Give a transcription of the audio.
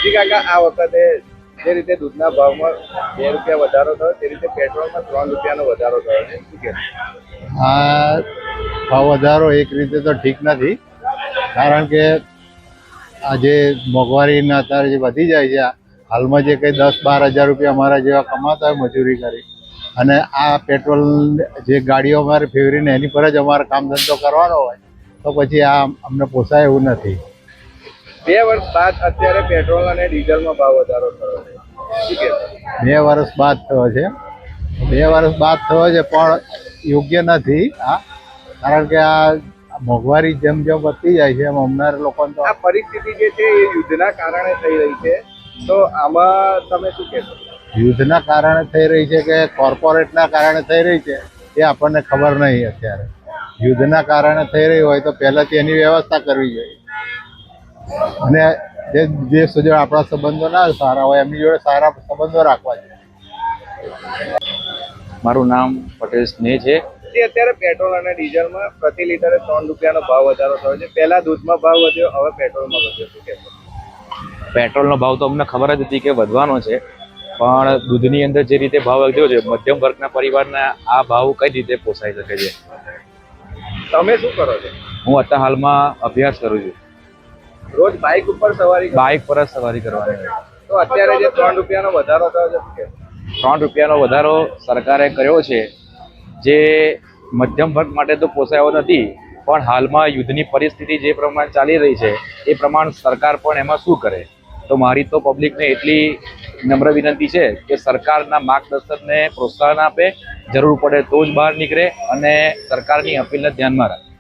જી કાકા, આ વખતે જે રીતે દૂધના ભાવમાં 2 રૂપિયા વધારો થયો તે રીતે પેટ્રોલમાં 3 રૂપિયાનો વધારો થયો છે, શું કહેશો? આ ભાવ વધારો એક રીતે તો ઠીક નથી, કારણ કે આ જે મોંઘવારીના અત્યારે જે વધી જાય છે, હાલમાં જે કંઈ 10-12 હજાર રૂપિયા અમારા જેવા કમાતા હોય મજૂરી કરી, અને આ પેટ્રોલ જે ગાડીઓ અમારે ફેરવીને એની પર જ અમારે કામ ધંધો કરવાનો હોય, તો પછી આ અમને પોસાય એવું નથી. 2 વર્ષ બાદ અત્યારે પેટ્રોલ અને ડીઝલમાં ભાવ વધારો થયો છે, શું કહેશો? 2 વર્ષ બાદ થયો છે, 2 વર્ષ બાદ થયો છે, પણ યોગ્ય નથી આ, કારણ કે આ મોંઘવારી જેમ જેમ વધતી જાય છે એમ અમનાર લોકોને તો આ પરિસ્થિતિ જે છે એ યુદ્ધના કારણે થઈ રહી છે, તો આમાં તમે શું કહેશો? યુદ્ધના કારણે થઈ રહી છે કે કોર્પોરેટના કારણે થઈ રહી છે એ આપણને ખબર નહીં. અત્યારે યુદ્ધના કારણે થઈ રહી હોય તો પહેલાંથી એની વ્યવસ્થા કરવી જોઈએ, અને જે દેશ જોડે આપણા સંબંધો ના સારા હોય એમની જોડે સારા સંબંધો રાખવા જોઈએ. મારું નામ પટેલ સ્નેહ છે. જે અત્યારે પેટ્રોલ અને ડીઝલમાં પ્રતિ લીટરે 3 રૂપિયાનો ભાવ વધારો થયો છે. પહેલા દૂધમાં ભાવ વધ્યો, હવે પેટ્રોલમાં વધ્યો, શું કહેશો? પેટ્રોલનો ભાવ તો અમને ખબર જ હતી કે વધવાનો છે, પણ દૂધની અંદર જે રીતે ભાવ વધ્યો છે, મધ્યમ વર્ગના પરિવારના આ ભાવ કઈ રીતે પોસાઈ શકે છે? તમે શું કરો છો? હું અત્યારે હાલમાં અભ્યાસ કરું છું. રોજ બાઇક ઉપર સવારી કરો? બાઇક પર જ સવારી કરવાની હોય. તો અત્યારે જે 3 રૂપિયાનો વધારો થયો છે, શું કહેશો? 3 રૂપિયાનો વધારો સરકારે કર્યો છે, જે મધ્યમ વર્ગ માટે તો પોસાયો નથી, પણ હાલમાં યુદ્ધની પરિસ્થિતિ જે પ્રમાણે ચાલી રહી છે એ પ્રમાણે સરકાર પણ એમાં શું કરે? તો મારી તો પબ્લિકને એટલી નમ્ર વિનંતી છે કે સરકારના માર્ગદર્શનને પ્રોત્સાહન આપે, જરૂર પડે તો જ બહાર નીકળે અને સરકારની અપીલને ધ્યાનમાં રાખે.